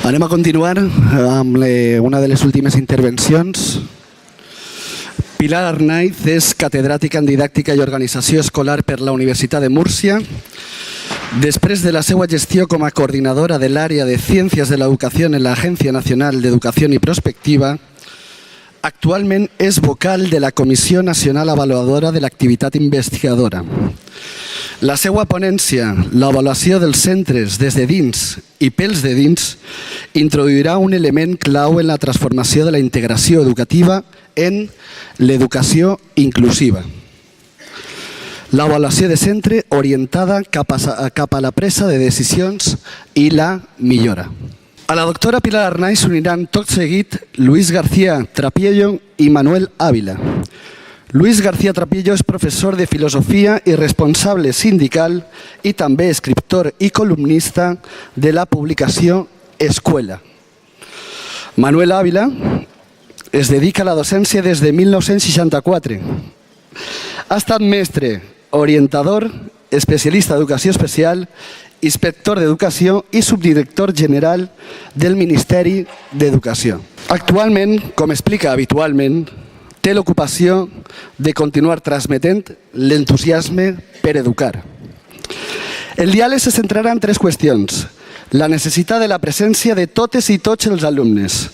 Anem a continuar amb una de les últimes intervencions. Pilar Arnaiz és catedràtica en Didàctica i Organització Escolar per la Universitat de Múrcia. Després de la seva gestió com a coordinadora de l'àrea de Ciències de l'Educació en l'Agència Nacional d'Educació i Prospectiva, actualment és vocal de la Comissió Nacional Avaluadora de l'Activitat Investigadora. La seva ponència, l'avaluació dels centres des de dins i pels de dins, introduirà un element clau en la transformació de la integració educativa en l'educació inclusiva. L'avaluació de centre orientada cap a la presa de decisions i la millora. A la doctora Pilar Arnaiz s'uniran tot seguit Luis García Trapiello i Manuel Ávila. Luis García Trapiello és professor de filosofia i responsable sindical i també escriptor i columnista de la publicació Escuela. Manuel Ávila es dedica a la docència des de 1964. Ha estat mestre, orientador, especialista d'educació especial, inspector d'educació i subdirector general del Ministeri d'Educació. Actualment, com explica habitualment, té l'ocupació de continuar transmetent l'entusiasme per educar. El diàleg se centrarà en tres qüestions: la necessitat de la presència de totes i tots els alumnes,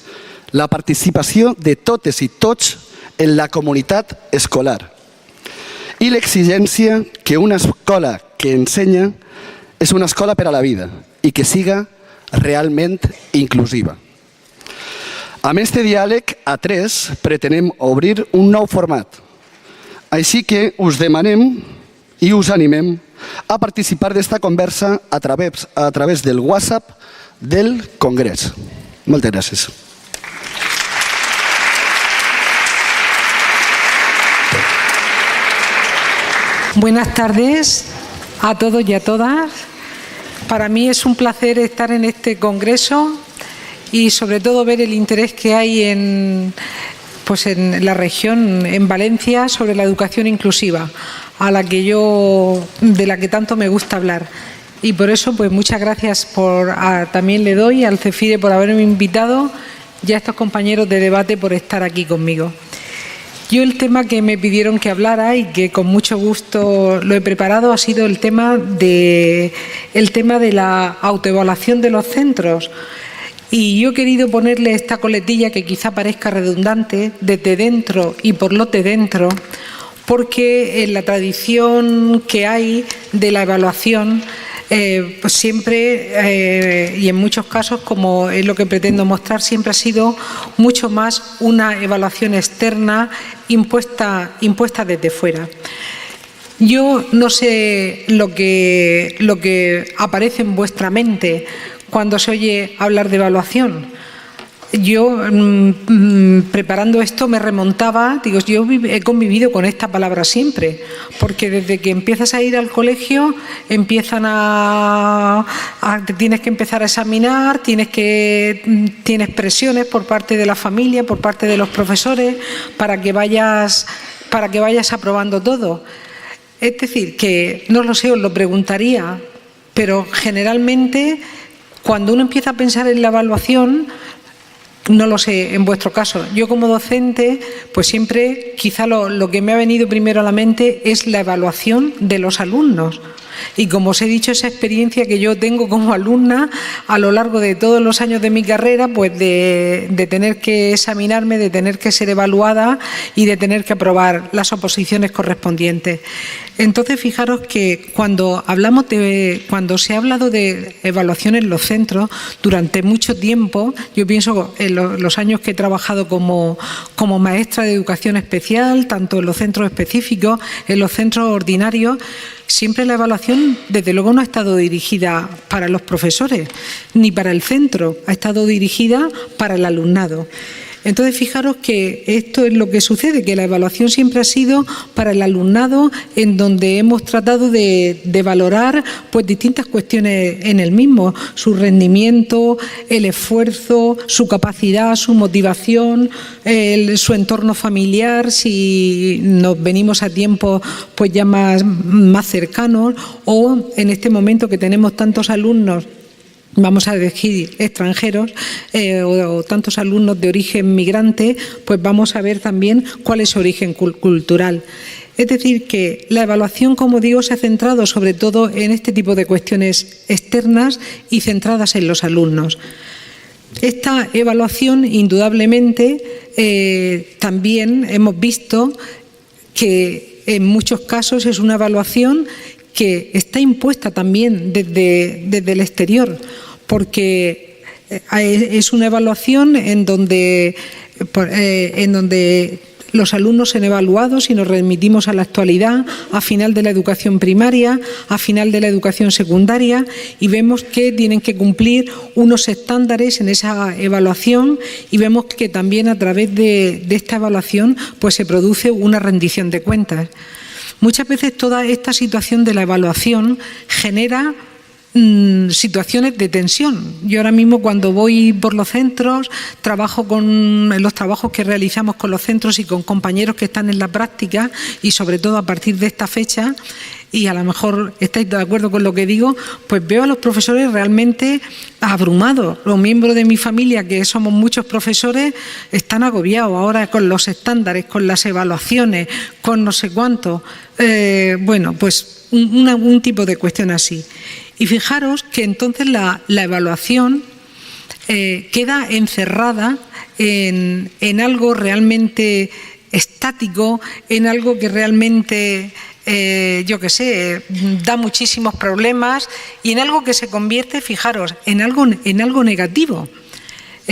la participació de totes i tots en la comunitat escolar i l'exigència que una escola que ensenya és una escola per a la vida i que siga realment inclusiva. Amb aquest diàleg a tres pretenem obrir un nou format. Així que us demanem i us animem a participar d'esta conversa a través del WhatsApp del Congrés. Moltes gràcies. Buenas tardes a todos y a todas. Para mí es un placer estar en este congreso y sobre todo ver el interés que hay en la región, en Valencia, sobre la educación inclusiva, de la que tanto me gusta hablar. Y por eso, pues muchas gracias también le doy al CEFIDE por haberme invitado y a estos compañeros de debate por estar aquí conmigo. Yo el tema que me pidieron que hablara y que con mucho gusto lo he preparado ha sido el tema de la autoevaluación de los centros. Y yo he querido ponerle esta coletilla que quizá parezca redundante, desde dentro y por lo de dentro, porque en la tradición que hay de la evaluación, pues siempre y en muchos casos, como es lo que pretendo mostrar, siempre ha sido mucho más una evaluación externa impuesta desde fuera. Yo no sé lo que aparece en vuestra mente cuando se oye hablar de evaluación. Yo, preparando esto, me remontaba, yo he convivido con esta palabra siempre, porque desde que empiezas a ir al colegio, tienes que empezar a examinar, tienes presiones por parte de la familia, por parte de los profesores, para que vayas aprobando todo. Es decir, que no lo sé, os lo preguntaría, pero generalmente cuando uno empieza a pensar en la evaluación, no lo sé, en vuestro caso, yo como docente, pues siempre quizá lo que me ha venido primero a la mente es la evaluación de los alumnos. Y como os he dicho, esa experiencia que yo tengo como alumna a lo largo de todos los años de mi carrera, pues de tener que examinarme, de tener que ser evaluada y de tener que aprobar las oposiciones correspondientes. Entonces, fijaros que cuando se ha hablado de evaluación en los centros, durante mucho tiempo, yo pienso en los años que he trabajado como maestra de educación especial, tanto en los centros específicos, en los centros ordinarios, siempre la evaluación, desde luego, no ha estado dirigida para los profesores ni para el centro, ha estado dirigida para el alumnado. Entonces, fijaros que esto es lo que sucede, que la evaluación siempre ha sido para el alumnado, en donde hemos tratado de valorar pues distintas cuestiones en el mismo, su rendimiento, el esfuerzo, su capacidad, su motivación, su entorno familiar, si nos venimos a tiempos pues ya más cercanos, o en este momento que tenemos tantos alumnos vamos a decir extranjeros o tantos alumnos de origen migrante, pues vamos a ver también cuál es su origen cultural. Es decir, que la evaluación, como digo, se ha centrado sobre todo en este tipo de cuestiones externas y centradas en los alumnos. Esta evaluación, indudablemente, también hemos visto que en muchos casos es una evaluación que está impuesta también desde el exterior, porque es una evaluación en donde los alumnos son evaluados y nos remitimos a la actualidad, a final de la educación primaria, a final de la educación secundaria, y vemos que tienen que cumplir unos estándares en esa evaluación, y vemos que también a través de esta evaluación pues se produce una rendición de cuentas. Muchas veces toda esta situación de la evaluación genera situaciones de tensión. Yo ahora mismo, cuando voy por los centros, trabajo en los trabajos que realizamos con los centros y con compañeros que están en la práctica, y sobre todo a partir de esta fecha, y a lo mejor estáis de acuerdo con lo que digo, pues veo a los profesores realmente abrumados. Los miembros de mi familia, que somos muchos profesores, están agobiados ahora con los estándares, con las evaluaciones, con no sé cuánto. Bueno, pues un tipo de cuestión así. Y fijaros que entonces la evaluación queda encerrada en algo realmente estático, en algo que realmente, yo qué sé, da muchísimos problemas, y en algo que se convierte, fijaros, en algo negativo.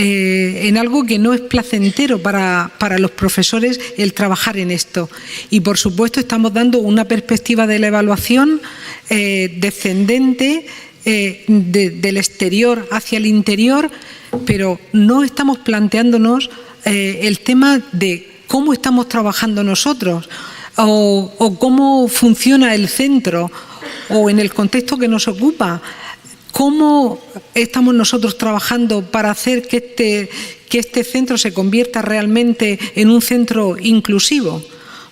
En algo que no es placentero para los profesores el trabajar en esto. Y por supuesto estamos dando una perspectiva de la evaluación descendente del exterior hacia el interior, pero no estamos planteándonos el tema de cómo estamos trabajando nosotros o cómo funciona el centro o en el contexto que nos ocupa. ¿Cómo estamos nosotros trabajando para hacer que este centro se convierta realmente en un centro inclusivo?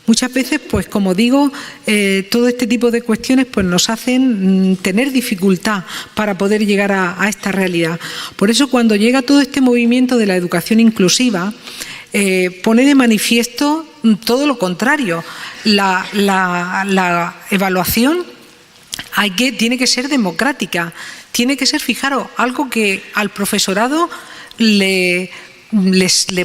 Muchas veces, pues como digo, todo este tipo de cuestiones pues nos hacen tener dificultad para poder llegar a esta realidad. Por eso, cuando llega todo este movimiento de la educación inclusiva, pone de manifiesto todo lo contrario. La evaluación tiene que ser democrática. Tiene que ser, fijaros, algo que al profesorado le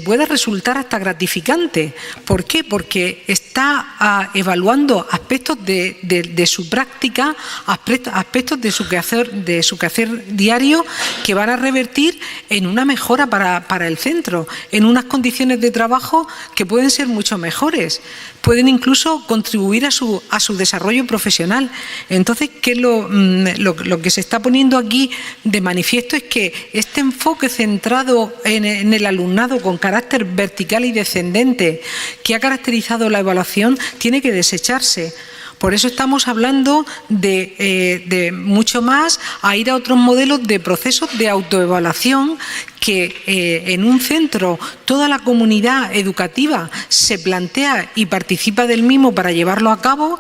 puede resultar hasta gratificante. ¿Por qué? Porque está evaluando aspectos de su práctica, aspectos de su quehacer diario, que van a revertir en una mejora para el centro, en unas condiciones de trabajo que pueden ser mucho mejores, pueden incluso contribuir a su desarrollo profesional. Entonces, ¿qué es lo que se está poniendo aquí de manifiesto? Es que este enfoque centrado en el alumnado con carácter vertical y descendente que ha caracterizado la evaluación tiene que desecharse. Por eso estamos hablando de mucho más a ir a otros modelos de procesos de autoevaluación que en un centro toda la comunidad educativa se plantea y participa del mismo para llevarlo a cabo,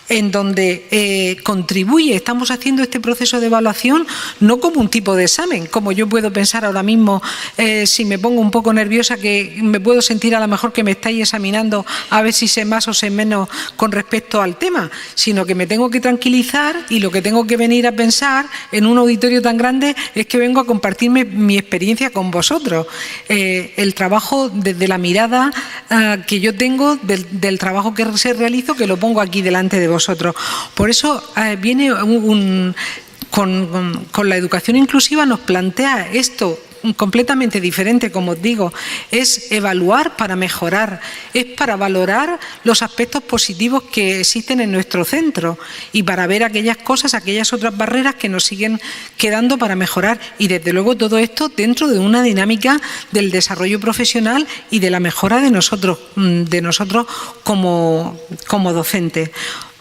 en donde contribuye. Estamos haciendo este proceso de evaluación no como un tipo de examen, como yo puedo pensar ahora mismo, si me pongo un poco nerviosa, que me puedo sentir a lo mejor que me estáis examinando a ver si sé más o sé menos con respecto al tema, sino que me tengo que tranquilizar, y lo que tengo que venir a pensar en un auditorio tan grande es que vengo a compartirme mi experiencia con vosotros. El trabajo desde la mirada que yo tengo del trabajo que se realizo, que lo pongo aquí delante de vosotros. Por eso viene con la educación inclusiva, nos plantea esto completamente diferente, como os digo. Es evaluar para mejorar, es para valorar los aspectos positivos que existen en nuestro centro y para ver aquellas cosas, aquellas otras barreras que nos siguen quedando para mejorar, y desde luego todo esto dentro de una dinámica del desarrollo profesional y de la mejora de nosotros como docentes.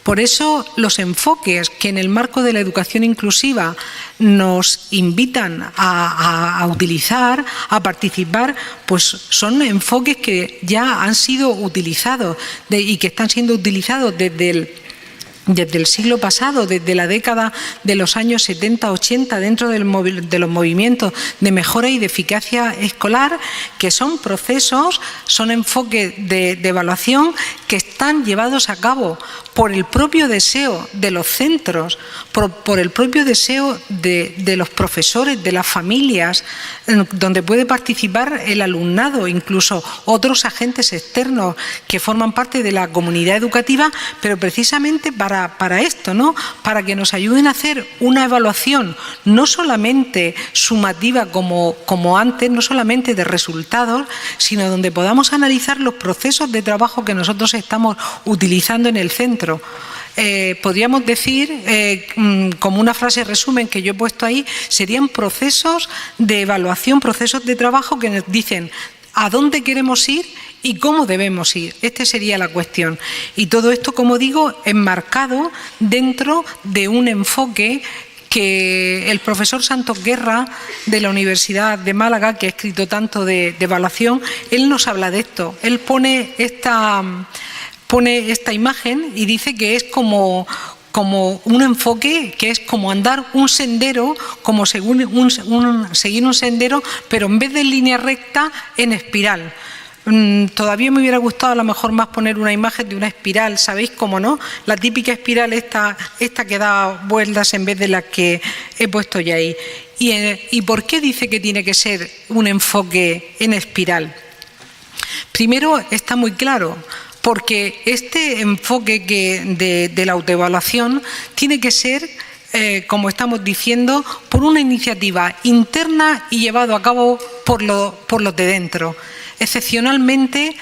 Por eso los enfoques que en el marco de la educación inclusiva nos invitan a utilizar, a participar, pues son enfoques que ya han sido utilizados y que están siendo utilizados desde desde el siglo pasado, desde la década de los años 70-80, dentro de los movimientos de mejora y de eficacia escolar, que son procesos, son enfoques de evaluación que están llevados a cabo por el propio deseo de los centros, por el propio deseo de los profesores, de las familias, donde puede participar el alumnado, incluso otros agentes externos que forman parte de la comunidad educativa, pero precisamente para esto, ¿no? Para que nos ayuden a hacer una evaluación no solamente sumativa como antes, no solamente de resultados, sino donde podamos analizar los procesos de trabajo que nosotros estamos utilizando en el centro. Podríamos decir, como una frase resumen que yo he puesto ahí, serían procesos de evaluación, procesos de trabajo que nos dicen a dónde queremos ir y cómo debemos ir. Esta sería la cuestión. Y todo esto, como digo, enmarcado dentro de un enfoque que el profesor Santos Guerra de la Universidad de Málaga, que ha escrito tanto de evaluación, él nos habla de esto. Él pone esta imagen y dice que es como un enfoque, que es como andar un sendero, como seguir un sendero, pero en vez de en línea recta, en espiral. Todavía me hubiera gustado a lo mejor más poner una imagen de una espiral, ¿sabéis cómo no? La típica espiral esta que da vueltas en vez de la que he puesto ya ahí. ¿Y por qué dice que tiene que ser un enfoque en espiral? Primero, está muy claro, porque este enfoque de la autoevaluación tiene que ser, como estamos diciendo, por una iniciativa interna y llevado a cabo por los de dentro. Excepcionalmente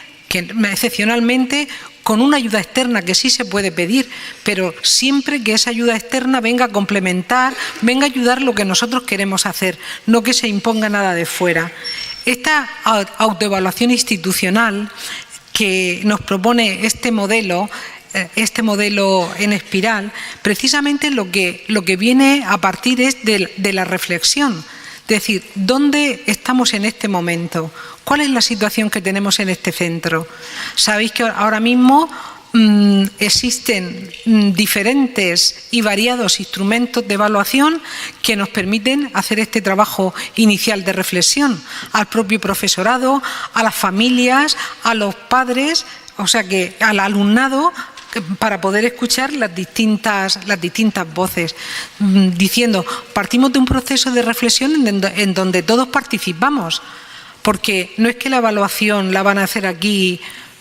con una ayuda externa que sí se puede pedir, pero siempre que esa ayuda externa venga a complementar, venga a ayudar lo que nosotros queremos hacer, no que se imponga nada de fuera. Esta autoevaluación institucional que nos propone este modelo en espiral, precisamente lo que viene a partir es de la reflexión. Es decir, ¿dónde estamos en este momento? ¿Cuál es la situación que tenemos en este centro? Sabéis que ahora mismo existen diferentes y variados instrumentos de evaluación que nos permiten hacer este trabajo inicial de reflexión al propio profesorado, a las familias, a los padres, o sea que al alumnado, para poder escuchar las distintas voces, diciendo, partimos de un proceso de reflexión en donde todos participamos, porque no es que la evaluación la van a hacer aquí,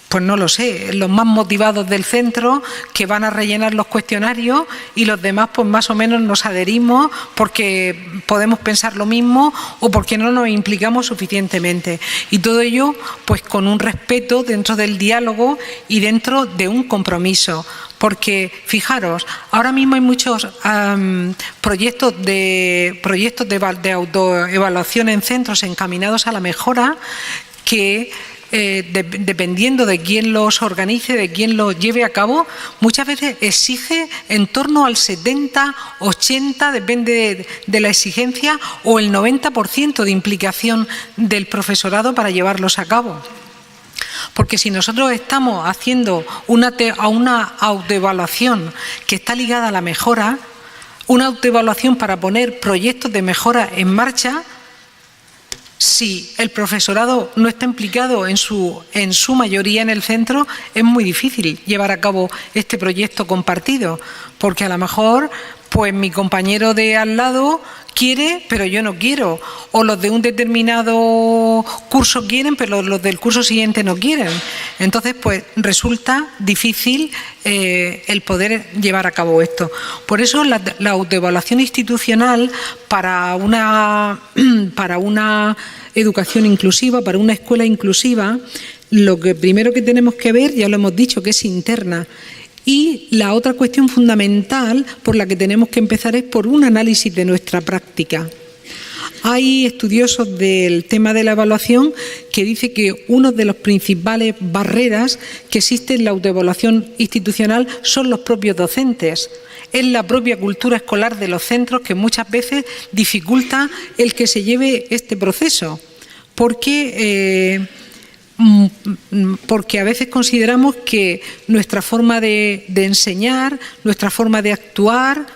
pues no lo sé, los más motivados del centro que van a rellenar los cuestionarios y los demás pues más o menos nos adherimos porque podemos pensar lo mismo o porque no nos implicamos suficientemente. Y todo ello pues con un respeto dentro del diálogo y dentro de un compromiso. Porque, fijaros, ahora mismo hay muchos proyectos de autoevaluación en centros encaminados a la mejora que dependiendo de quién los organice, de quién los lleve a cabo, muchas veces exige en torno al 70, 80, depende de la exigencia, o el 90% de implicación del profesorado para llevarlos a cabo. Porque si nosotros estamos haciendo una autoevaluación que está ligada a la mejora, una autoevaluación para poner proyectos de mejora en marcha, si el profesorado no está implicado en su mayoría en el centro, es muy difícil llevar a cabo este proyecto compartido, porque a lo mejor pues mi compañero de al lado quiere, pero yo no quiero, o los de un determinado curso quieren, pero los del curso siguiente no quieren. Entonces, pues resulta difícil el poder llevar a cabo esto. Por eso la autoevaluación institucional para una educación inclusiva, para una escuela inclusiva, lo que primero que tenemos que ver, ya lo hemos dicho, que es interna. Y la otra cuestión fundamental por la que tenemos que empezar es por un análisis de nuestra práctica. Hay estudiosos del tema de la evaluación que dicen que una de las principales barreras que existen en la autoevaluación institucional son los propios docentes. Es la propia cultura escolar de los centros que muchas veces dificulta el que se lleve este proceso. Porque porque a veces consideramos que nuestra forma de enseñar, nuestra forma de actuar,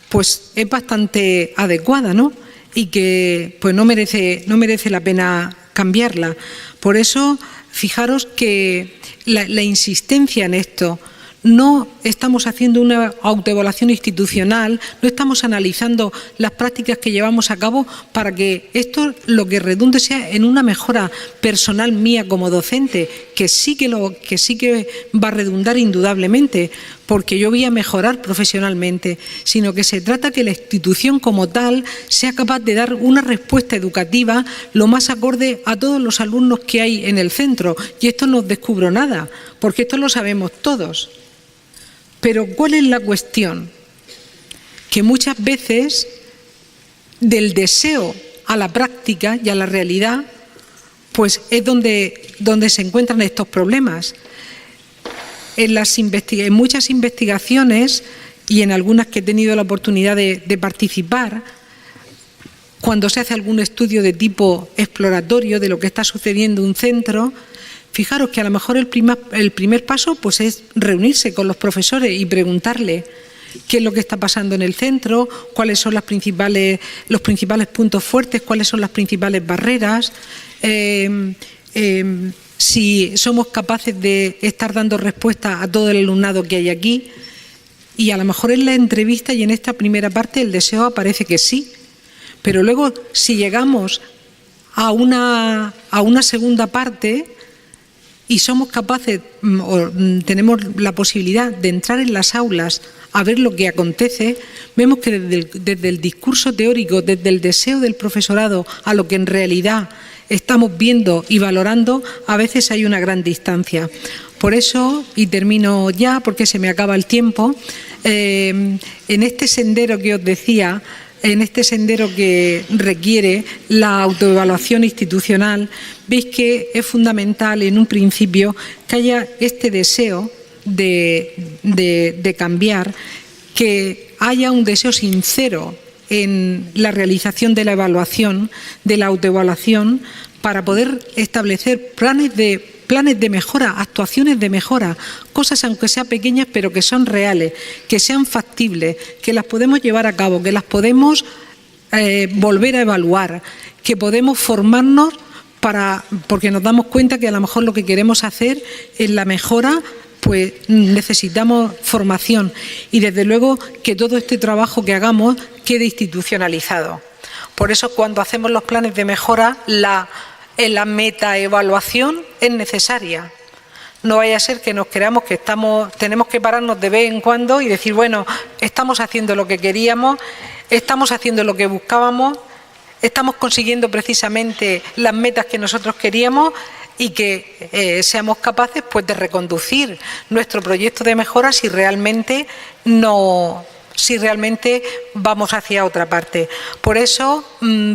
pues es bastante adecuada, ¿no? Y que pues no merece la pena cambiarla. Por eso, fijaros que la insistencia en esto. No estamos haciendo una autoevaluación institucional, no estamos analizando las prácticas que llevamos a cabo para que esto lo que redunde sea en una mejora personal mía como docente, que sí que va a redundar indudablemente, porque yo voy a mejorar profesionalmente, sino que se trata que la institución como tal sea capaz de dar una respuesta educativa lo más acorde a todos los alumnos que hay en el centro. Y esto no descubro nada, porque esto lo sabemos todos. Pero ¿cuál es la cuestión? Que muchas veces del deseo a la práctica y a la realidad, pues es donde se encuentran estos problemas. En muchas investigaciones y en algunas que he tenido la oportunidad de participar, cuando se hace algún estudio de tipo exploratorio de lo que está sucediendo en un centro, fijaros que a lo mejor el primer paso pues es reunirse con los profesores y preguntarle qué es lo que está pasando en el centro, cuáles son los principales puntos fuertes, cuáles son las principales barreras, si somos capaces de estar dando respuesta a todo el alumnado que hay aquí. Y a lo mejor en la entrevista y en esta primera parte el deseo aparece que sí, pero luego si llegamos a una segunda parte y somos capaces o tenemos la posibilidad de entrar en las aulas a ver lo que acontece, vemos que desde el discurso teórico, desde el deseo del profesorado a lo que en realidad estamos viendo y valorando, a veces hay una gran distancia. Por eso, y termino ya porque se me acaba el tiempo, en este sendero que os decía, en este sendero que requiere la autoevaluación institucional, veis que es fundamental en un principio que haya este deseo de cambiar, que haya un deseo sincero en la realización de la evaluación, de la autoevaluación, para poder establecer planes de mejora, actuaciones de mejora, cosas aunque sean pequeñas pero que son reales, que sean factibles, que las podemos llevar a cabo, que las podemos volver a evaluar, que podemos formarnos porque nos damos cuenta que a lo mejor lo que queremos hacer en la mejora, pues necesitamos formación y desde luego que todo este trabajo que hagamos quede institucionalizado. Por eso cuando hacemos los planes de mejora, la metaevaluación es necesaria. No vaya a ser que nos creamos que tenemos que pararnos de vez en cuando y decir, bueno, estamos haciendo lo que queríamos, estamos haciendo lo que buscábamos, estamos consiguiendo precisamente las metas que nosotros queríamos y que seamos capaces pues de reconducir nuestro proyecto de mejora si realmente vamos hacia otra parte. Por eso,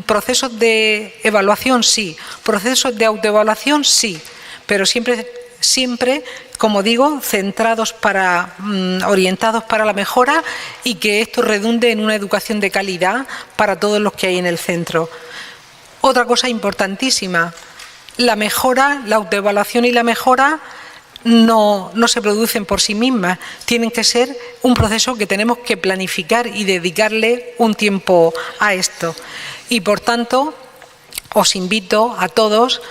procesos de evaluación sí, procesos de autoevaluación sí, pero siempre, como digo, centrados orientados para la mejora y que esto redunde en una educación de calidad para todos los que hay en el centro. Otra cosa importantísima, la mejora, la autoevaluación y la mejora no se producen por sí mismas, tienen que ser un proceso que tenemos que planificar y dedicarle un tiempo a esto. Y por tanto, os invito a todos,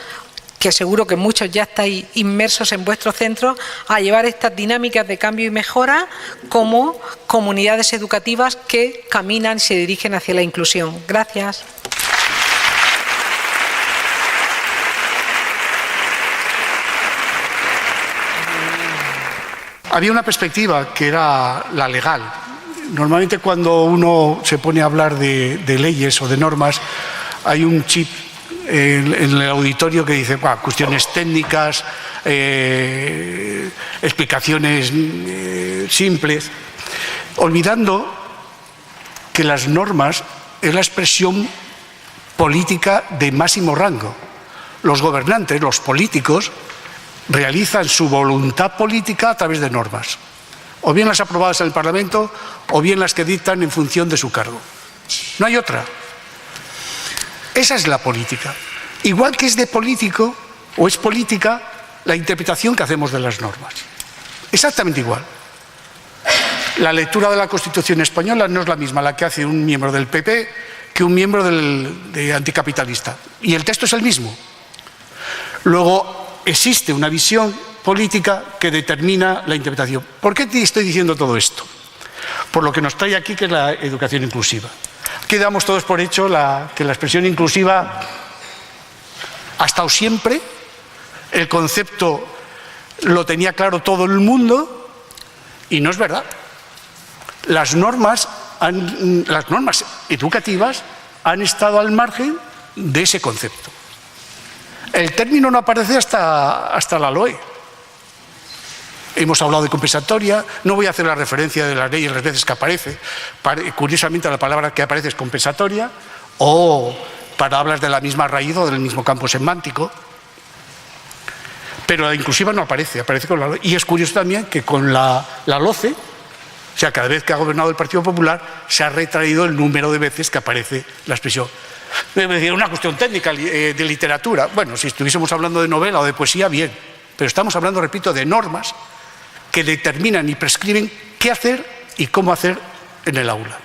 que seguro que muchos ya estáis inmersos en vuestros centros, a llevar estas dinámicas de cambio y mejora como comunidades educativas que caminan y se dirigen hacia la inclusión. Gracias. Había una perspectiva que era la legal. Normalmente cuando uno se pone a hablar de leyes o de normas, hay un chip en el auditorio que dice cuestiones técnicas, explicaciones simples, olvidando que las normas es la expresión política de máximo rango. Los gobernantes, los políticos, realizan su voluntad política a través de normas, o bien las aprobadas en el Parlamento, o bien las que dictan en función de su cargo. No hay otra. Esa es la política. Igual que es de político, o es política, la interpretación que hacemos de las normas. Exactamente igual. La lectura de la Constitución española no es la misma la que hace un miembro del PP que un miembro de anticapitalista. Y el texto es el mismo. Luego, existe una visión política que determina la interpretación. ¿Por qué te estoy diciendo todo esto? Por lo que nos trae aquí, que es la educación inclusiva. Aquí damos todos por hecho que la expresión inclusiva ha estado siempre, el concepto lo tenía claro todo el mundo, y no es verdad. Las normas educativas han estado al margen de ese concepto. El término no aparece hasta la LOE. Hemos hablado de compensatoria, no voy a hacer la referencia de la ley las veces que aparece. Curiosamente la palabra que aparece es compensatoria, o palabras de la misma raíz o del mismo campo semántico. Pero la inclusiva no aparece, aparece con la LOE. Y es curioso también que con la LOCE, o sea, cada vez que ha gobernado el Partido Popular, se ha retraído el número de veces que aparece la expresión. Debe decir, una cuestión técnica de literatura. Bueno, si estuviésemos hablando de novela o de poesía, bien. Pero estamos hablando, repito, de normas que determinan y prescriben qué hacer y cómo hacer en el aula.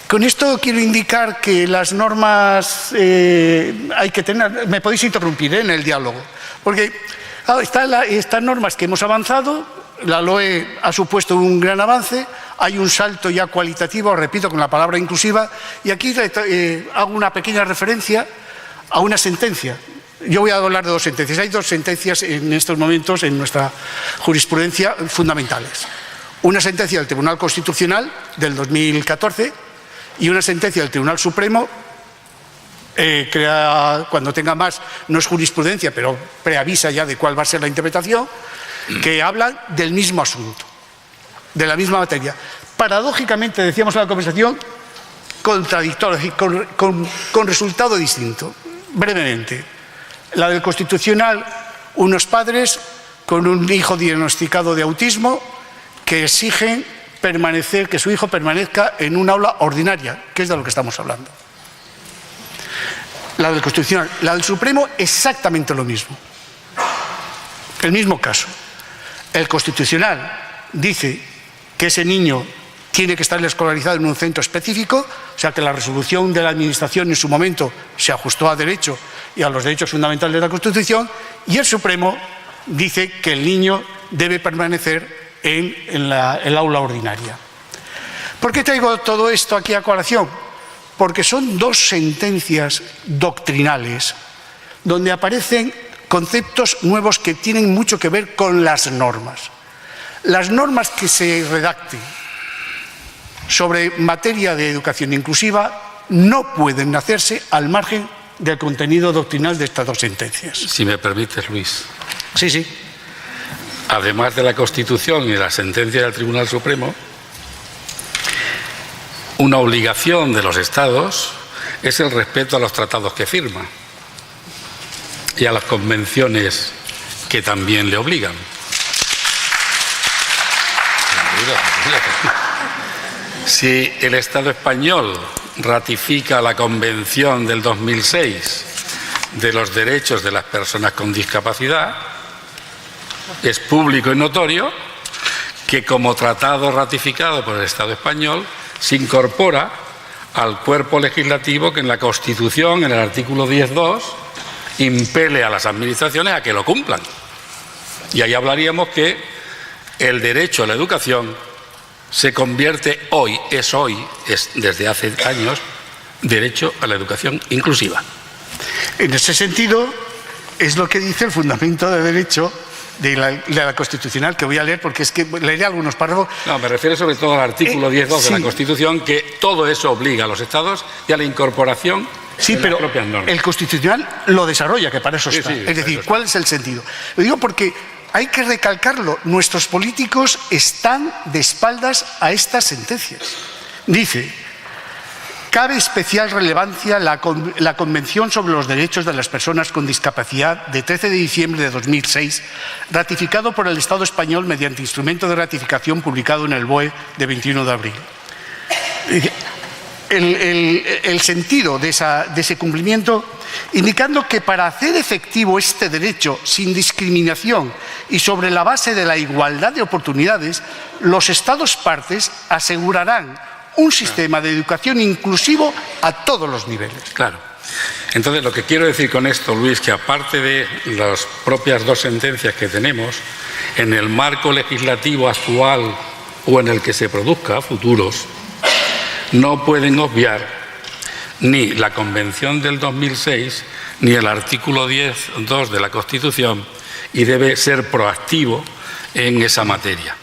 Con esto quiero indicar que las normas hay que tener... Me podéis interrumpir en el diálogo. Porque estas normas que hemos avanzado, la LOE ha supuesto un gran avance, hay un salto ya cualitativo, repito, con la palabra inclusiva, y aquí hago una pequeña referencia a una sentencia. Yo voy a hablar de dos sentencias. Hay dos sentencias en estos momentos en nuestra jurisprudencia fundamentales. Una sentencia del Tribunal Constitucional del 2014 y una sentencia del Tribunal Supremo, cuando tenga más, no es jurisprudencia, pero preavisa ya de cuál va a ser la interpretación, que hablan del mismo asunto, de la misma materia. Paradójicamente, decíamos en la conversación, contradictorio, con resultado distinto. Brevemente, la del Constitucional, unos padres con un hijo diagnosticado de autismo que exigen que su hijo permanezca en un aula ordinaria, que es de lo que estamos hablando. La del Constitucional. La del Supremo, exactamente lo mismo. El mismo caso. El Constitucional dice que ese niño tiene que estar escolarizado en un centro específico, o sea que la resolución de la Administración en su momento se ajustó a derecho y a los derechos fundamentales de la Constitución, y el Supremo dice que el niño debe permanecer en el aula ordinaria. ¿Por qué traigo todo esto aquí a colación? Porque son dos sentencias doctrinales donde aparecen conceptos nuevos que tienen mucho que ver con las normas. Las normas que se redacten sobre materia de educación inclusiva no pueden hacerse al margen del contenido doctrinal de estas dos sentencias. Si me permites, Luis. Sí, sí. Además de la Constitución y la sentencia del Tribunal Supremo, una obligación de los Estados es el respeto a los tratados que firman y a las convenciones que también le obligan. Si el Estado español ratifica la Convención del 2006 de los derechos de las personas con discapacidad, es público y notorio que como tratado ratificado por el Estado español se incorpora al cuerpo legislativo que en la Constitución, en el artículo 10.2, impele a las administraciones a que lo cumplan. Y ahí hablaríamos que el derecho a la educación se convierte hoy, es desde hace años, derecho a la educación inclusiva. En ese sentido, es lo que dice el fundamento de derecho de la Constitucional, que voy a leer porque es que leeré algunos párrafos. No, me refiero sobre todo al artículo 10.2 de la Constitución, que todo eso obliga a los Estados y a la incorporación de las propias normas. El Constitucional lo desarrolla, que para eso está. Es decir, ¿cuál es el sentido? Lo digo porque hay que recalcarlo, nuestros políticos están de espaldas a estas sentencias. Dice: cabe especial relevancia la Convención sobre los Derechos de las Personas con Discapacidad de 13 de diciembre de 2006, ratificado por el Estado español mediante instrumento de ratificación publicado en el BOE de 21 de abril. El sentido de ese cumplimiento indicando que para hacer efectivo este derecho sin discriminación y sobre la base de la igualdad de oportunidades, los Estados partes asegurarán un sistema de educación inclusivo a todos los niveles. Claro. Entonces, lo que quiero decir con esto, Luis, que aparte de las propias dos sentencias que tenemos, en el marco legislativo actual o en el que se produzca, futuros, no pueden obviar ni la Convención del 2006 ni el artículo 10.2 de la Constitución, y debe ser proactivo en esa materia.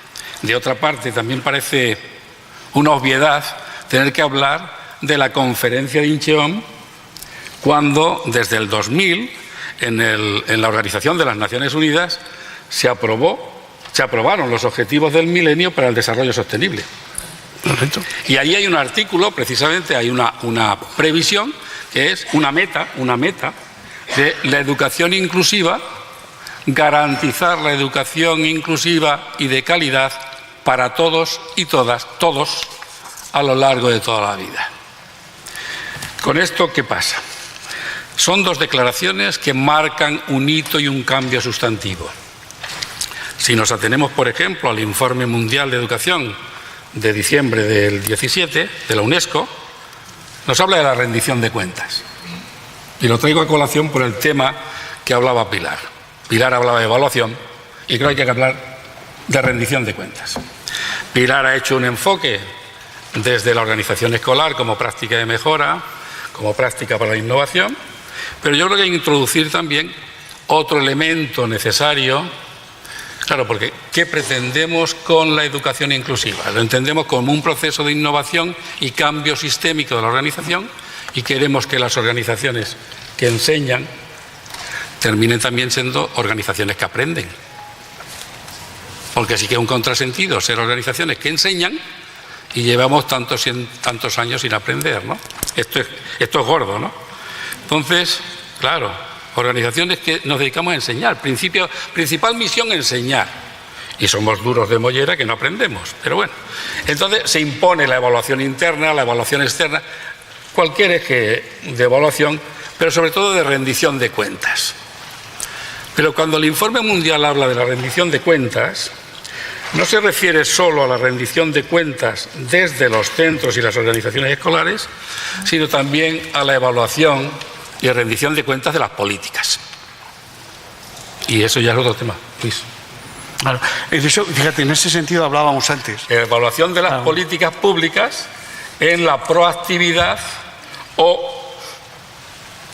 De otra parte, también parece una obviedad tener que hablar de la conferencia de Incheon, cuando desde el 2000 en la Organización de las Naciones Unidas se aprobaron los objetivos del milenio para el desarrollo sostenible. Correcto. Y ahí hay un artículo, precisamente hay una previsión, que es una meta de la educación inclusiva, garantizar la educación inclusiva y de calidad para todos y todas, todos, a lo largo de toda la vida. ¿Con esto qué pasa? Son dos declaraciones que marcan un hito y un cambio sustantivo. Si nos atenemos, por ejemplo, al Informe Mundial de Educación de diciembre del 17 de la UNESCO, nos habla de la rendición de cuentas. Y lo traigo a colación por el tema que hablaba Pilar. Pilar hablaba de evaluación y creo que hay que hablar de rendición de cuentas. Pilar ha hecho un enfoque desde la organización escolar como práctica de mejora, como práctica para la innovación, pero yo creo que hay que introducir también otro elemento necesario. Claro, porque ¿qué pretendemos con la educación inclusiva? Lo entendemos como un proceso de innovación y cambio sistémico de la organización, y queremos que las organizaciones que enseñan terminen también siendo organizaciones que aprenden. Porque sí que es un contrasentido ser organizaciones que enseñan y llevamos tantos años sin aprender, ¿no? Esto es gordo, ¿no? Entonces, claro, organizaciones que nos dedicamos a enseñar. Principal misión, enseñar. Y somos duros de mollera que no aprendemos. Pero bueno, entonces se impone la evaluación interna, la evaluación externa, cualquier eje de evaluación, pero sobre todo de rendición de cuentas. Pero cuando el Informe Mundial habla de la rendición de cuentas, no se refiere solo a la rendición de cuentas desde los centros y las organizaciones escolares, sino también a la evaluación y rendición de cuentas de las políticas. Y eso ya es otro tema, Luis. Claro. Fíjate, en ese sentido hablábamos antes. Evaluación de las políticas públicas en la proactividad o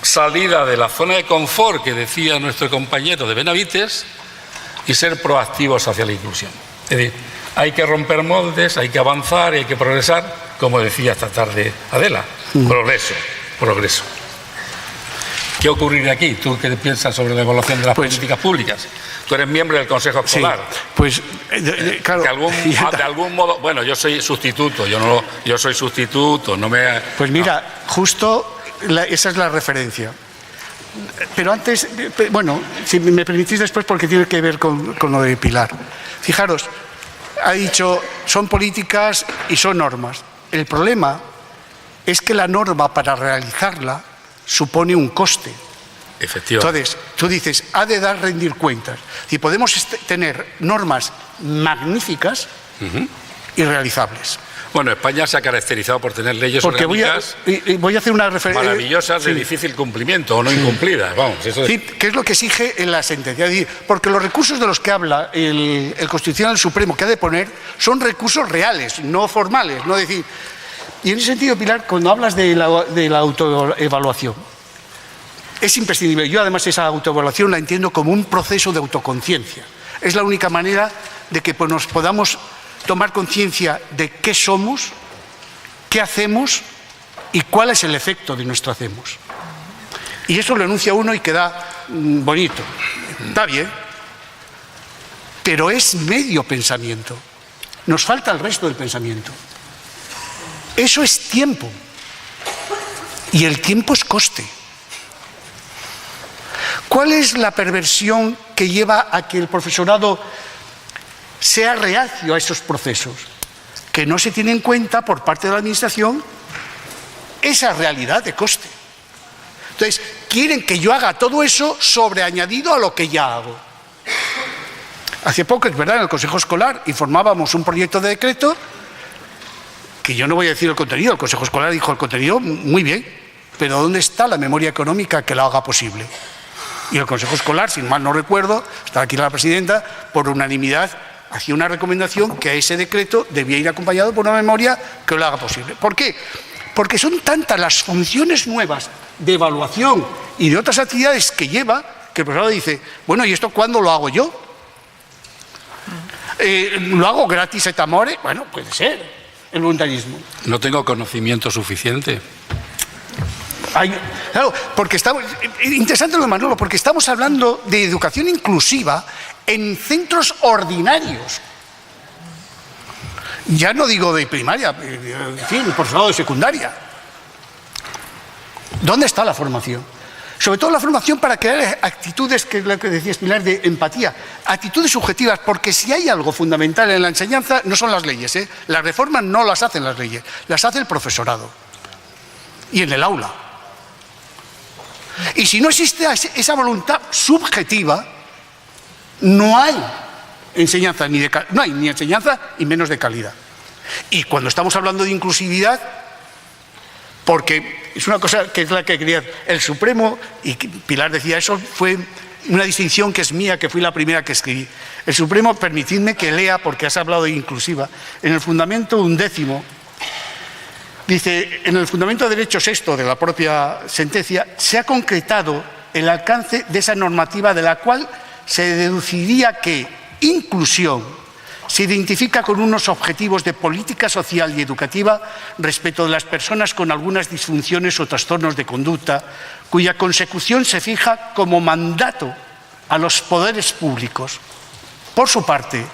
salida de la zona de confort que decía nuestro compañero de Benavites y ser proactivos hacia la inclusión. Es decir, hay que romper moldes, hay que avanzar, hay que progresar, como decía esta tarde Adela. Progreso. ¿Qué ocurrirá aquí? ¿Tú qué piensas sobre la evaluación de las políticas públicas? Tú eres miembro del Consejo Escolar. Sí, pues, claro. De algún modo, bueno, yo soy sustituto, yo soy sustituto, no me... Pues mira, justo esa es la referencia. Pero antes, bueno, si me permitís después, porque tiene que ver con lo de Pilar. Fijaros, ha dicho, son políticas y son normas. El problema es que la norma, para realizarla, supone un coste. Efectivamente. Entonces, tú dices, ha de rendir cuentas. Y podemos tener normas magníficas y realizables. Bueno, España se ha caracterizado por tener leyes orgánicas voy a hacer una referencia maravillosas de difícil cumplimiento o no incumplidas. Vamos, eso es... Sí, que es lo que exige en la sentencia. Es decir, porque los recursos de los que habla el Constitucional Supremo que ha de poner son recursos reales, no formales. No decir. Y en ese sentido, Pilar, cuando hablas de la autoevaluación, es imprescindible. Yo, además, esa autoevaluación la entiendo como un proceso de autoconciencia. Es la única manera de que nos podamos tomar conciencia de qué somos, qué hacemos y cuál es el efecto de nuestro hacemos. Y eso lo enuncia uno y queda bonito. Está bien, pero es medio pensamiento. Nos falta el resto del pensamiento. Eso es tiempo. Y el tiempo es coste. ¿Cuál es la perversión que lleva a que el profesorado sea reacio a esos procesos? Que no se tiene en cuenta por parte de la Administración esa realidad de coste. Entonces, quieren que yo haga todo eso sobreañadido a lo que ya hago. Hace poco, es verdad, en el Consejo Escolar informábamos un proyecto de decreto que yo no voy a decir el contenido. El Consejo Escolar dijo el contenido muy bien, pero ¿dónde está la memoria económica que lo haga posible? Y el Consejo Escolar, si mal no recuerdo, está aquí la presidenta, por unanimidad hacía una recomendación que a ese decreto debía ir acompañado por una memoria que lo haga posible. ¿Por qué? Porque son tantas las funciones nuevas de evaluación y de otras actividades que lleva, que el profesor dice, bueno, ¿y esto cuándo lo hago yo? ¿Lo hago gratis et amore? Bueno, puede ser el voluntarismo. No tengo conocimiento suficiente. Claro, porque estamos, interesante lo de Manolo, porque estamos hablando de educación inclusiva en centros ordinarios. Ya no digo de primaria, en fin, el profesorado de secundaria. ¿Dónde está la formación? Sobre todo la formación para crear actitudes, que es lo que decías, Pilar, de empatía, actitudes subjetivas, porque si hay algo fundamental en la enseñanza, no son las leyes, ¿eh? Las reformas no las hacen las leyes, las hace el profesorado y en el aula. Y si no existe esa voluntad subjetiva, no hay enseñanza no hay ni enseñanza y menos de calidad. Y cuando estamos hablando de inclusividad, porque es una cosa que es la que quería el Supremo, y Pilar decía eso, fue una distinción que es mía, que fui la primera que escribí. El Supremo, permitidme que lea, porque has hablado de inclusiva, en el fundamento 11º, dice, en el fundamento de derecho sexto de la propia sentencia, se ha concretado el alcance de esa normativa de la cual se deduciría que inclusión se identifica con unos objetivos de política social y educativa respecto de las personas con algunas disfunciones o trastornos de conducta, cuya consecución se fija como mandato a los poderes públicos. Por su parte,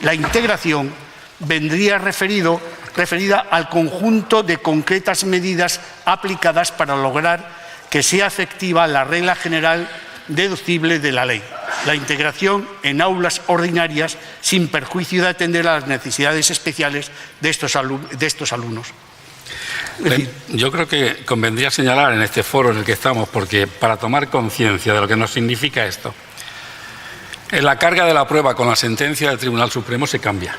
la integración vendría referida al conjunto de concretas medidas aplicadas para lograr que sea efectiva la regla general deducible de la ley, la integración en aulas ordinarias sin perjuicio de atender a las necesidades especiales de estos alumnos. Yo creo que convendría señalar en este foro en el que estamos, porque para tomar conciencia de lo que nos significa esto, en la carga de la prueba con la sentencia del Tribunal Supremo se cambia.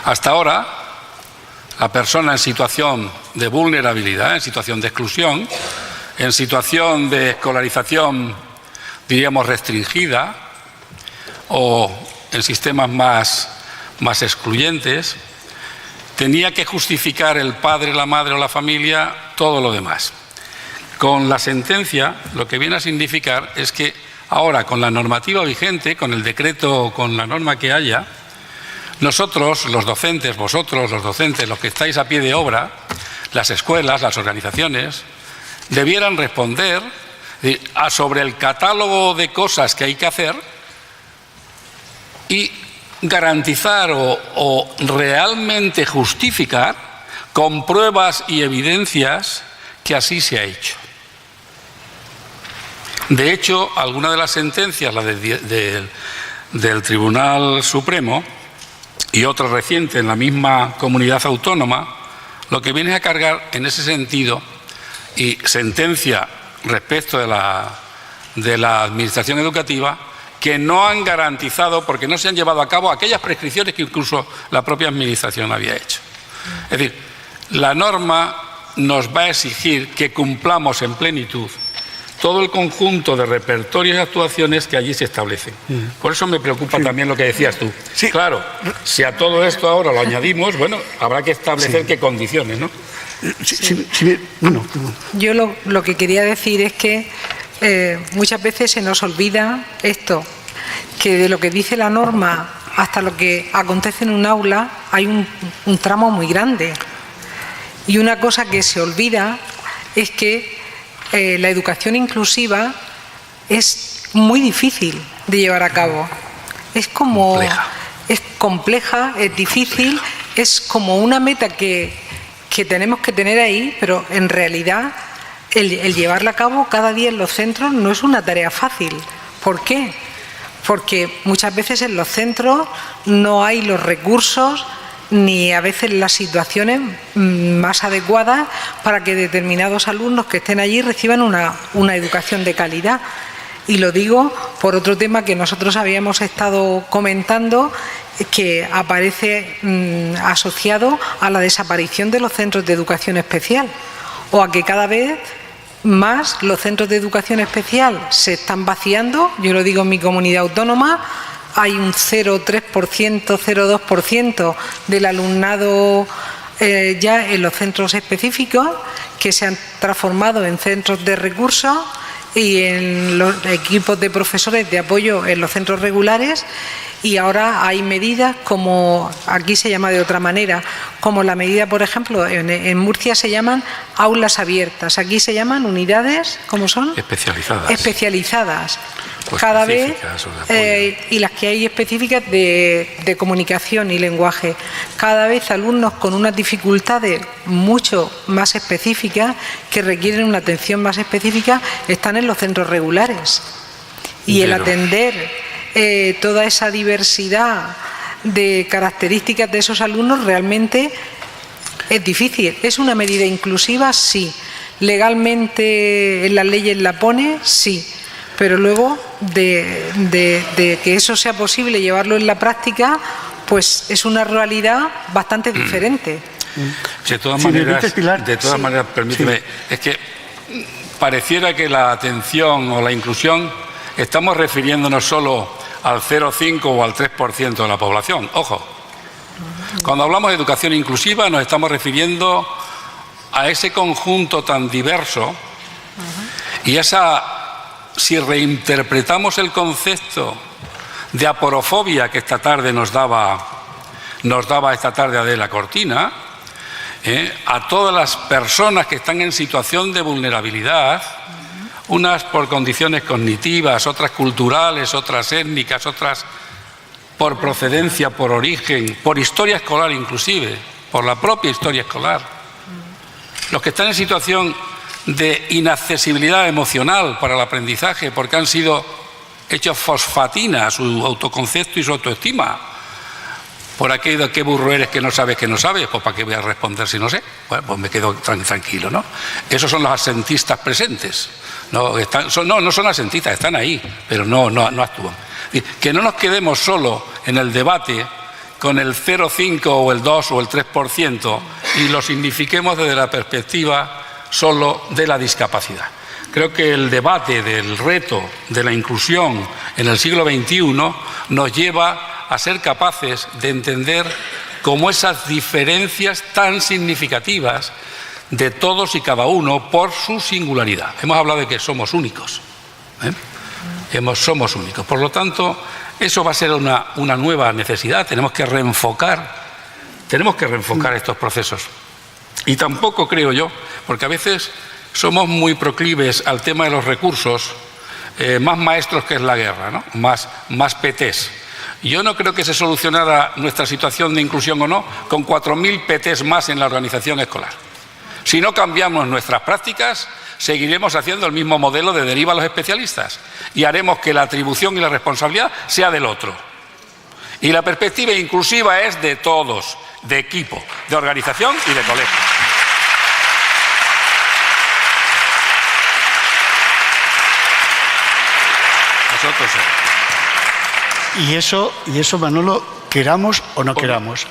Hasta ahora, la persona en situación de vulnerabilidad, en situación de exclusión, en situación de escolarización, diríamos, restringida, o en sistemas más excluyentes, tenía que justificar el padre, la madre o la familia todo lo demás. Con la sentencia, lo que viene a significar es que ahora, con la normativa vigente, con el decreto, con la norma que haya, nosotros, los docentes, vosotros, los docentes, los que estáis a pie de obra, las escuelas, las organizaciones, debieran responder sobre el catálogo de cosas que hay que hacer y garantizar o realmente justificar con pruebas y evidencias que así se ha hecho. De hecho, alguna de las sentencias, la del Tribunal Supremo y otra reciente en la misma comunidad autónoma, lo que viene a cargar en ese sentido, y sentencia respecto de la administración educativa, que no han garantizado, porque no se han llevado a cabo aquellas prescripciones que incluso la propia administración había hecho. Es decir, la norma nos va a exigir que cumplamos en plenitud todo el conjunto de repertorios y actuaciones que allí se establecen. Por eso me preocupa también lo que decías tú. Sí. Claro, si a todo esto ahora lo añadimos, bueno, habrá que establecer qué condiciones, ¿no? Bueno. Yo lo que quería decir es que muchas veces se nos olvida esto, que de lo que dice la norma hasta lo que acontece en un aula hay un tramo muy grande. Y una cosa que se olvida es que la educación inclusiva es muy difícil de llevar a cabo. Es compleja, es difícil, es como una meta que tenemos que tener ahí, pero en realidad el llevarla a cabo cada día en los centros no es una tarea fácil. ¿Por qué? Porque muchas veces en los centros no hay los recursos ni a veces las situaciones más adecuadas para que determinados alumnos que estén allí reciban una educación de calidad. Y lo digo por otro tema que nosotros habíamos estado comentando, que aparece asociado a la desaparición de los centros de educación especial, o a que cada vez más los centros de educación especial se están vaciando. Yo lo digo en mi comunidad autónoma, hay un 0,3%, 0,2% del alumnado ya en los centros específicos, que se han transformado en centros de recursos y en los equipos de profesores de apoyo en los centros regulares. Y ahora hay medidas, como aquí se llama de otra manera, como la medida, por ejemplo, en Murcia se llaman aulas abiertas, aquí se llaman unidades, ¿cómo son? Especializadas. Especializadas. Pues cada vez, y las que hay específicas de comunicación y lenguaje. Cada vez alumnos con unas dificultades mucho más específicas, que requieren una atención más específica, están en los centros regulares. Y el atender toda esa diversidad de características de esos alumnos realmente es difícil. ¿Es una medida inclusiva? Sí. ¿Legalmente en las leyes la pone? Sí. Pero luego de que eso sea posible llevarlo en la práctica, pues es una realidad bastante diferente. De todas maneras, permíteme, es que pareciera que la atención o la inclusión estamos refiriéndonos solo al 0,5 o al 3% de la población. Ojo, cuando hablamos de educación inclusiva nos estamos refiriendo a ese conjunto tan diverso y si reinterpretamos el concepto de aporofobia que esta tarde nos daba esta tarde Adela Cortina, a todas las personas que están en situación de vulnerabilidad, unas por condiciones cognitivas, otras culturales, otras étnicas, otras por procedencia, por origen, por historia escolar inclusive, por la propia historia escolar. Los que están en situación de inaccesibilidad emocional para el aprendizaje porque han sido hechos fosfatina a su autoconcepto y su autoestima. Por aquello de qué burro eres que no sabes, pues ¿para qué voy a responder si no sé? Bueno, pues me quedo tranquilo, ¿no? Esos son los asentistas presentes. No son asentistas, están ahí, pero no actúan. Que no nos quedemos solo en el debate con el 0,5 o el 2 o el 3% y lo signifiquemos desde la perspectiva solo de la discapacidad. Creo que el debate del reto de la inclusión en el siglo XXI nos lleva a ser capaces de entender cómo esas diferencias tan significativas de todos y cada uno por su singularidad. Hemos hablado de que somos únicos. Somos únicos. Por lo tanto, eso va a ser una nueva necesidad. Tenemos que reenfocar estos procesos. Y tampoco creo yo, porque a veces somos muy proclives al tema de los recursos, más maestros que es la guerra, ¿no? Más PTs. Yo no creo que se solucionara nuestra situación de inclusión o no con 4.000 PTs más en la organización escolar. Si no cambiamos nuestras prácticas, seguiremos haciendo el mismo modelo de deriva a los especialistas y haremos que la atribución y la responsabilidad sea del otro. Y la perspectiva inclusiva es de todos, de equipo, de organización y de colegio. Nosotros Y eso, Manolo, queramos o no queramos.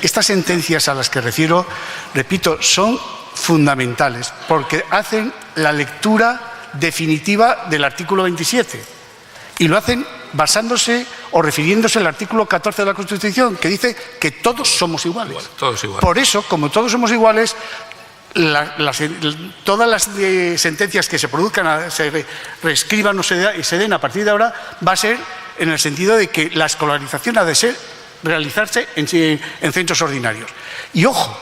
Estas sentencias a las que refiero, repito, son fundamentales porque hacen la lectura definitiva del artículo 27 y lo hacen basándose o refiriéndose al artículo 14 de la Constitución, que dice que todos somos iguales. Todos iguales. Por eso, como todos somos iguales, todas las sentencias que se produzcan, se reescriban o se den a partir de ahora, va a ser en el sentido de que la escolarización ha de realizarse en centros ordinarios. Y ojo,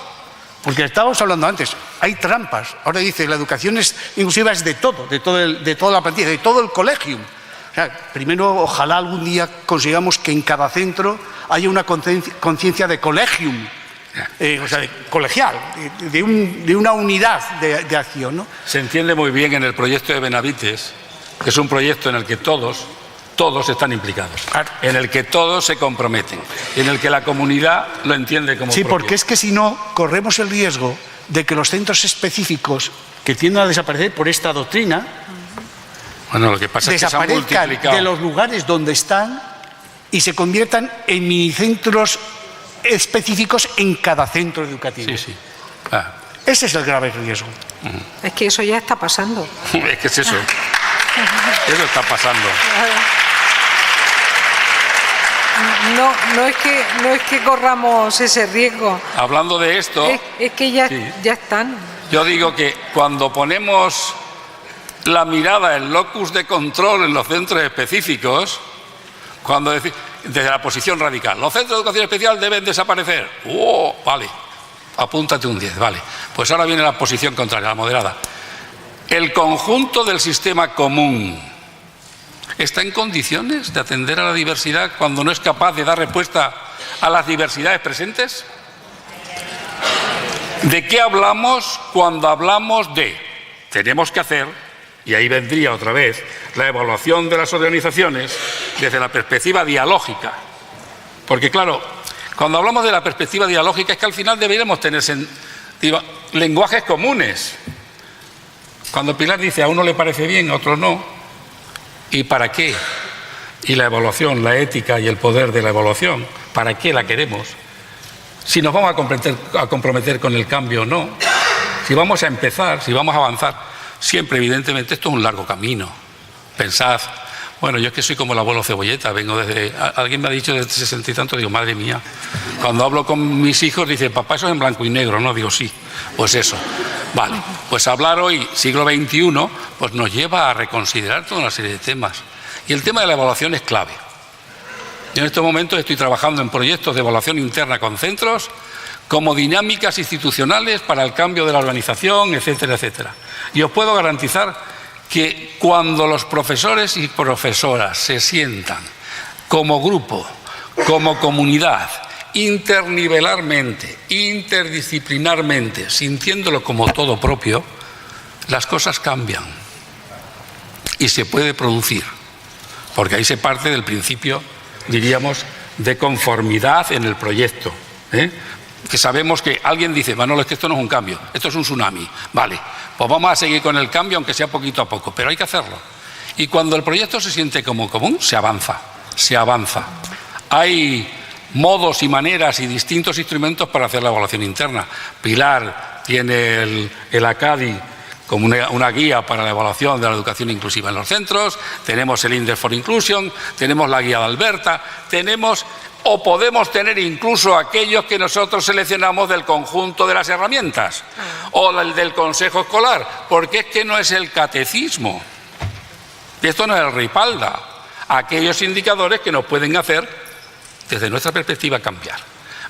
porque estábamos hablando antes, hay trampas. Ahora dice, la educación inclusiva es de toda la plantilla, de todo el colegium. O sea, primero, ojalá algún día consigamos que en cada centro haya una conciencia de colegium. O sea, colegial, de una unidad de acción, ¿no? Se entiende muy bien en el proyecto de Benavites, que es un proyecto en el que todos, todos están implicados, en el que todos se comprometen, en el que la comunidad lo entiende como propio. Porque es que si no, corremos el riesgo de que los centros específicos que tienden a desaparecer por esta doctrina, bueno, lo que pasa es que se han multiplicado de los lugares donde están y se conviertan en minicentros específicos en cada centro educativo. Sí, sí. Ah. Ese es el grave riesgo. Es que eso ya está pasando. Es que es eso. Eso está pasando. No es que corramos ese riesgo. Hablando de esto... Es que ya, sí, ya están. Yo digo que cuando ponemos la mirada, el locus de control en los centros específicos, cuando decimos, desde la posición radical, los centros de educación especial deben desaparecer. Vale, apúntate un 10, vale. Pues ahora viene la posición contraria, la moderada. El conjunto del sistema común está en condiciones de atender a la diversidad cuando no es capaz de dar respuesta a las diversidades presentes. ¿De qué hablamos cuando hablamos de tenemos que hacer, y ahí vendría otra vez la evaluación de las organizaciones desde la perspectiva dialógica? Porque claro, cuando hablamos de la perspectiva dialógica es que al final deberíamos tener lenguajes comunes. Cuando Pilar dice a uno le parece bien, a otro no, ¿y para qué? Y la evaluación, la ética y el poder de la evaluación, ¿para qué la queremos? Si nos vamos a comprometer con el cambio o no, si vamos a empezar, si vamos a avanzar, siempre evidentemente esto es un largo camino. Pensad, bueno, yo es que soy como el abuelo Cebolleta, vengo desde... Alguien me ha dicho desde 60 y tanto, digo, madre mía, cuando hablo con mis hijos dicen, papá, eso es en blanco y negro, ¿no? Digo, sí, pues eso. Vale, pues hablar hoy, siglo XXI, pues nos lleva a reconsiderar toda una serie de temas. Y el tema de la evaluación es clave. Yo en estos momentos estoy trabajando en proyectos de evaluación interna con centros como dinámicas institucionales para el cambio de la organización, etcétera, etcétera. Y os puedo garantizar que cuando los profesores y profesoras se sientan como grupo, como comunidad, internivelarmente, interdisciplinarmente, sintiéndolo como todo propio, las cosas cambian y se puede producir, porque ahí se parte del principio, diríamos, de conformidad en el proyecto, que sabemos que alguien dice, Manolo, es que esto no es un cambio, esto es un tsunami, vale, pues vamos a seguir con el cambio aunque sea poquito a poco, pero hay que hacerlo. Y cuando el proyecto se siente como común, se avanza, se avanza. Hay modos y maneras y distintos instrumentos para hacer la evaluación interna. Pilar tiene el ACADI como una guía para la evaluación de la educación inclusiva en los centros, tenemos el Index for Inclusion, tenemos la guía de Alberta, tenemos o podemos tener incluso aquellos que nosotros seleccionamos del conjunto de las herramientas o el del consejo escolar, porque es que no es el catecismo, y esto no es el Ripalda, aquellos indicadores que nos pueden hacer desde nuestra perspectiva cambiar.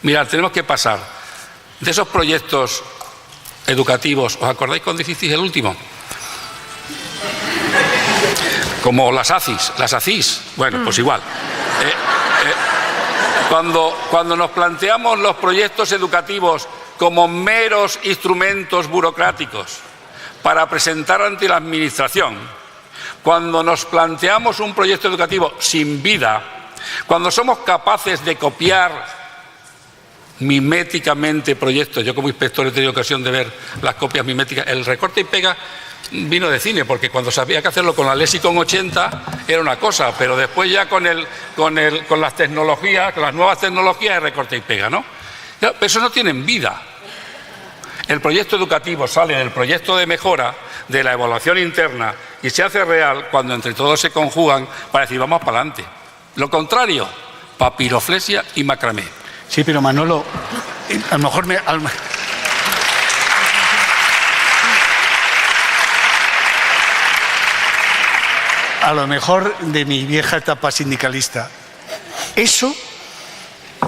Mirad, tenemos que pasar de esos proyectos educativos, ¿os acordáis cuando hicisteis el último? Como las ACIS, bueno, pues igual. Cuando nos planteamos los proyectos educativos como meros instrumentos burocráticos para presentar ante la administración, cuando nos planteamos un proyecto educativo sin vida, cuando somos capaces de copiar miméticamente proyectos, yo como inspector he tenido ocasión de ver las copias miméticas, el recorte y pega vino de cine, porque cuando sabía que hacerlo con la Lexicon 80 era una cosa, pero después ya con las tecnologías, con las nuevas tecnologías de recorte y pega, ¿no? Pero eso no tienen vida. El proyecto educativo sale del proyecto de mejora, de la evaluación interna, y se hace real cuando entre todos se conjugan para decir vamos para adelante. Lo contrario, papiroflexia y macramé. Sí, pero Manolo, a lo mejor a lo mejor de mi vieja etapa sindicalista, eso,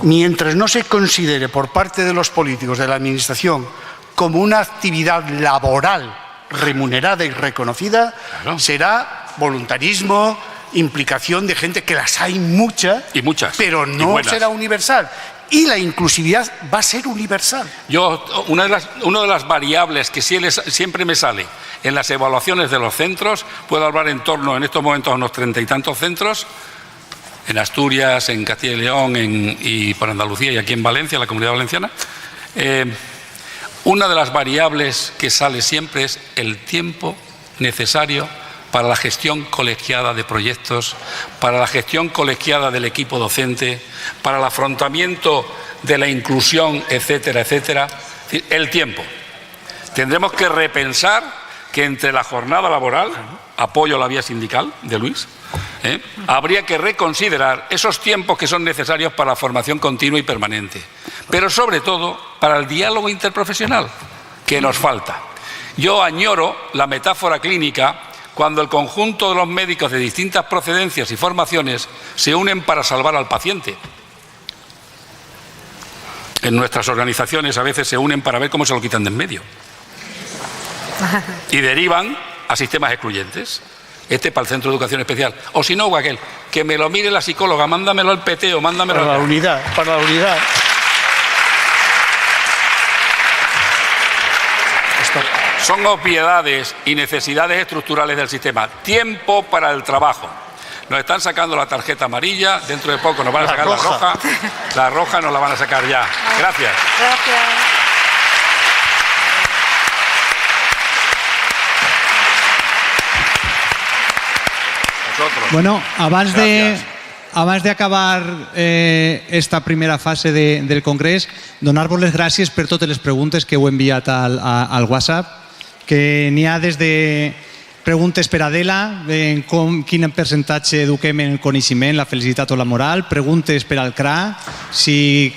mientras no se considere por parte de los políticos de la administración como una actividad laboral remunerada y reconocida, claro, será voluntarismo, implicación de gente que las hay muchas, y muchas, pero no será universal. y la inclusividad va a ser universal. Una de las variables que siempre me sale en las evaluaciones de los centros, puedo hablar en torno, en estos momentos, a unos 30 y tantos centros, en Asturias, en Castilla y León, y por Andalucía y aquí en Valencia, la Comunidad Valenciana. Una de las variables que sale siempre es el tiempo necesario para la gestión colegiada de proyectos, para la gestión colegiada del equipo docente, para el afrontamiento de la inclusión, etcétera, etcétera. El tiempo. Tendremos que repensar que entre la jornada laboral, apoyo la vía sindical de Luis, habría que reconsiderar esos tiempos que son necesarios para la formación continua y permanente, pero sobre todo para el diálogo interprofesional que nos falta. Yo añoro la metáfora clínica cuando el conjunto de los médicos de distintas procedencias y formaciones se unen para salvar al paciente. En nuestras organizaciones a veces se unen para ver cómo se lo quitan de en medio y derivan a sistemas excluyentes. Este para el Centro de Educación Especial. O si no, aquel, que me lo mire la psicóloga, mándamelo al PT o mándamelo para la unidad, para la unidad. Son obviedades y necesidades estructurales del sistema. Tiempo para el trabajo. Nos están sacando la tarjeta amarilla, dentro de poco nos van a sacar la roja. La roja nos la van a sacar ya. Gracias. Gracias. Bueno, abans de acabar esta primera fase del Congrés, donar-vos les gràcies per totes les preguntes que heu enviat al WhatsApp, que n'hi ha des de preguntes per Adela, en quin percentatge eduquem en el coneixement, la felicitat o la moral, preguntes per al CRA, si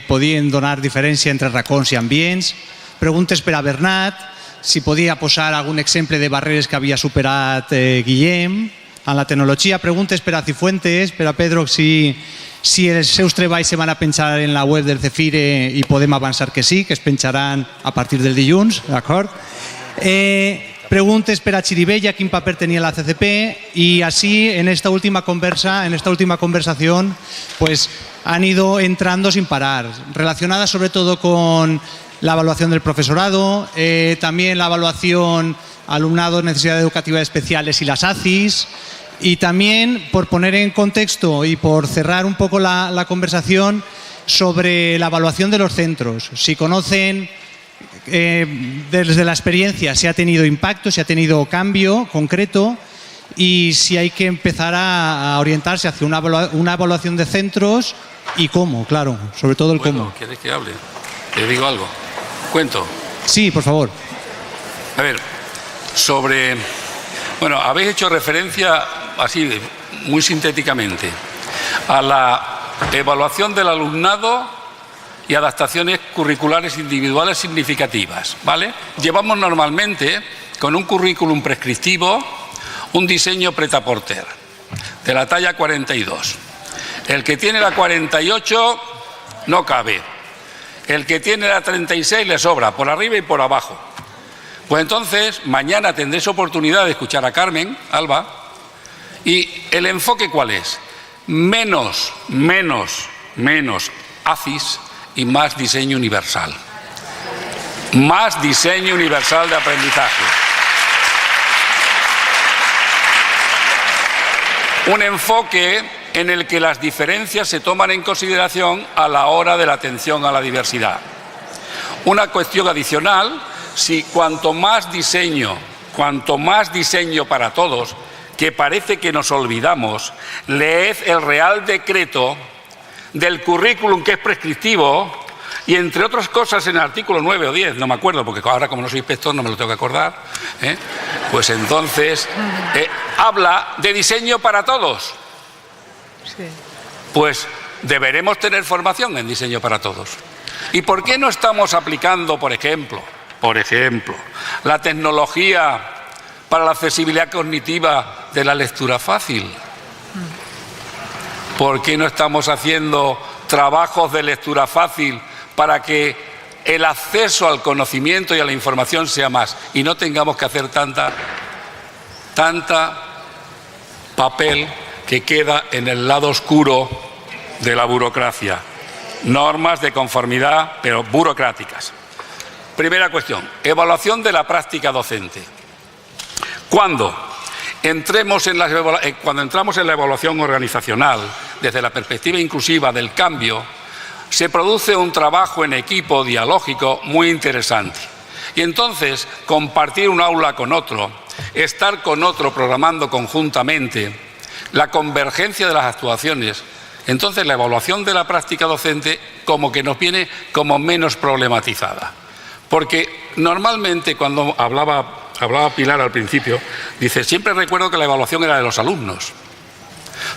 podien donar diferència entre racons i ambients, preguntes per a Bernat, si podia posar algun exemple de barreres que havia superat Guillem en la tecnologia, preguntes per a Cifuentes, per a Pedro, si els seus treballs se van a penjar en la web del Cefire i podem avançar que sí, que es penjaran a partir del dilluns, d'acord? Preguntes per a Chiribella, quin paper tenia la CCP, y así en esta última conversación, pues han ido entrando sin parar, relacionadas sobre todo con la evaluación del profesorado, también la evaluación alumnado de necesidades educativas especiales y las ACIS, y también, por poner en contexto y por cerrar un poco la conversación, sobre la evaluación de los centros. Si conocen desde la experiencia si ha tenido impacto, si ha tenido cambio concreto, y si hay que empezar a orientarse hacia una evaluación de centros y cómo, claro, sobre todo el cómo. ¿Quieres que hable? ¿Te digo algo? ¿Cuento? Sí, por favor. A ver, bueno, habéis hecho referencia, así, muy sintéticamente, a la evaluación del alumnado y adaptaciones curriculares individuales significativas, ¿vale? Llevamos normalmente, con un currículum prescriptivo, un diseño pret-à-porter, de la talla 42. El que tiene la 48 no cabe. El que tiene la 36 le sobra, por arriba y por abajo. Pues entonces, mañana tendréis oportunidad de escuchar a Carmen, Alba, y el enfoque ¿cuál es? Menos ACIS y más diseño universal. Más diseño universal de aprendizaje. Un enfoque en el que las diferencias se toman en consideración a la hora de la atención a la diversidad. Una cuestión adicional, si cuanto más diseño para todos, que parece que nos olvidamos, leed el Real Decreto del currículum que es prescriptivo y, entre otras cosas, en el artículo 9 o 10, no me acuerdo, porque ahora como no soy inspector no me lo tengo que acordar, pues entonces habla de diseño para todos. Sí. Pues deberemos tener formación en diseño para todos. ¿Y por qué no estamos aplicando, por ejemplo, la tecnología para la accesibilidad cognitiva de la lectura fácil? ¿Por qué no estamos haciendo trabajos de lectura fácil para que el acceso al conocimiento y a la información sea más y no tengamos que hacer tanta papel que queda en el lado oscuro de la burocracia? Normas de conformidad, pero burocráticas. Primera cuestión, evaluación de la práctica docente. Cuando entramos en la evaluación organizacional, desde la perspectiva inclusiva del cambio, se produce un trabajo en equipo dialógico muy interesante. Y entonces, compartir un aula con otro, estar con otro programando conjuntamente, la convergencia de las actuaciones, entonces la evaluación de la práctica docente como que nos viene como menos problematizada. Porque normalmente cuando hablaba Pilar al principio, dice, siempre recuerdo que la evaluación era de los alumnos.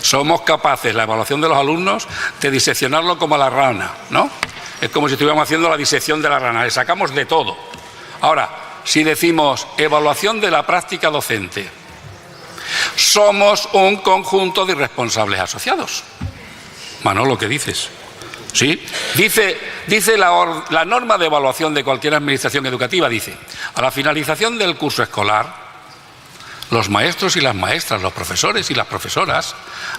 Somos capaces, la evaluación de los alumnos, de diseccionarlo como a la rana, ¿no? Es como si estuviéramos haciendo la disección de la rana, le sacamos de todo. Ahora, si decimos evaluación de la práctica docente, somos un conjunto de irresponsables asociados. Manolo, ¿qué dices? ¿Sí? Dice la norma de evaluación de cualquier administración educativa, dice, a la finalización del curso escolar, los maestros y las maestras, los profesores y las profesoras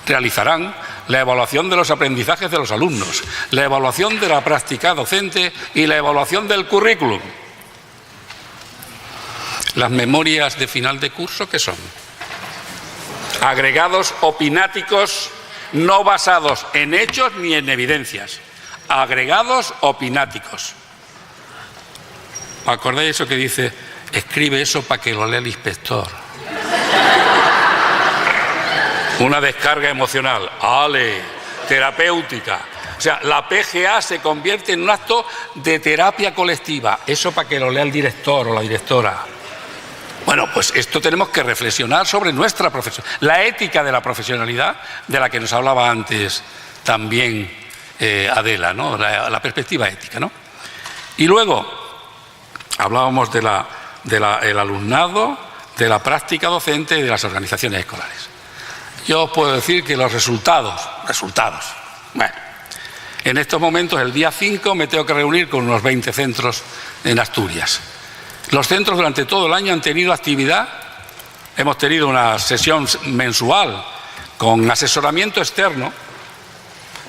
realizarán la evaluación de los aprendizajes de los alumnos, la evaluación de la práctica docente y la evaluación del currículum. Las memorias de final de curso, ¿qué son? Agregados opináticos no basados en hechos ni en evidencias. Agregados opináticos. ¿Acordáis eso que dice? Escribe eso para que lo lea el inspector. Una descarga emocional. ¡Ale! Terapéutica. O sea, la PGA se convierte en un acto de terapia colectiva. Eso para que lo lea el director o la directora. Bueno, pues esto tenemos que reflexionar sobre nuestra profesión, la ética de la profesionalidad, de la que nos hablaba antes también Adela, ¿no? La perspectiva ética, ¿no? Y luego hablábamos del alumnado, de la práctica docente y de las organizaciones escolares. Yo os puedo decir que los resultados, bueno, en estos momentos, el día 5, me tengo que reunir con unos 20 centros en Asturias. Los centros durante todo el año han tenido actividad, hemos tenido una sesión mensual con asesoramiento externo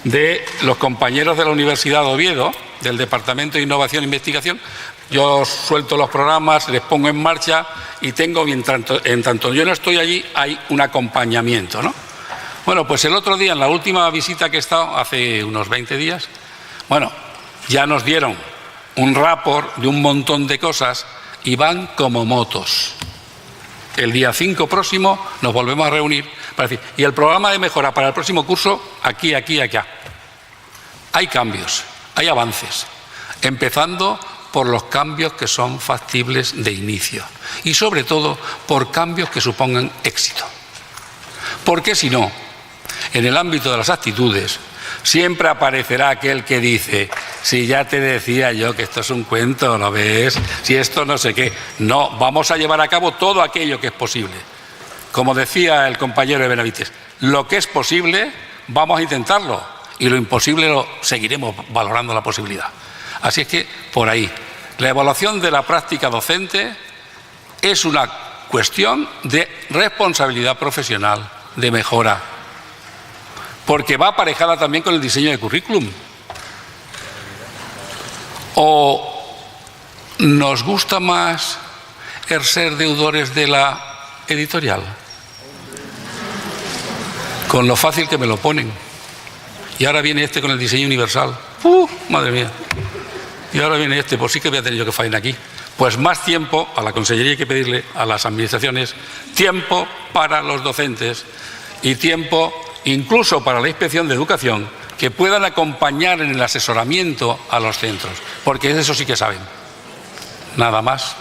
de los compañeros de la Universidad de Oviedo, del Departamento de Innovación e Investigación. Yo suelto los programas, les pongo en marcha y tengo, en tanto yo no estoy allí, hay un acompañamiento, ¿no? Bueno, pues el otro día, en la última visita que he estado, hace unos 20 días, bueno, ya nos dieron un rapport de un montón de cosas y van como motos. El día 5 próximo nos volvemos a reunir para decir, y el programa de mejora para el próximo curso, aquí, acá. Hay cambios, hay avances, empezando por los cambios que son factibles de inicio y sobre todo por cambios que supongan éxito. Porque si no, en el ámbito de las actitudes, siempre aparecerá aquel que dice, si ya te decía yo que esto es un cuento, ¿lo ves? Si esto no sé qué. No, vamos a llevar a cabo todo aquello que es posible. Como decía el compañero de Benavites, lo que es posible, vamos a intentarlo. Y lo imposible lo seguiremos valorando la posibilidad. Así es que, por ahí, la evaluación de la práctica docente es una cuestión de responsabilidad profesional, de mejora. Porque va aparejada también con el diseño de currículum. ¿O nos gusta más el ser deudores de la editorial? Con lo fácil que me lo ponen. Y ahora viene este con el diseño universal. Madre mía. Y ahora viene este, pues sí que voy a tener yo que faena aquí. Pues más tiempo, a la consellería hay que pedirle, a las administraciones, tiempo para los docentes y tiempo incluso para la Inspección de Educación, que puedan acompañar en el asesoramiento a los centros, porque de eso sí que saben. Nada más.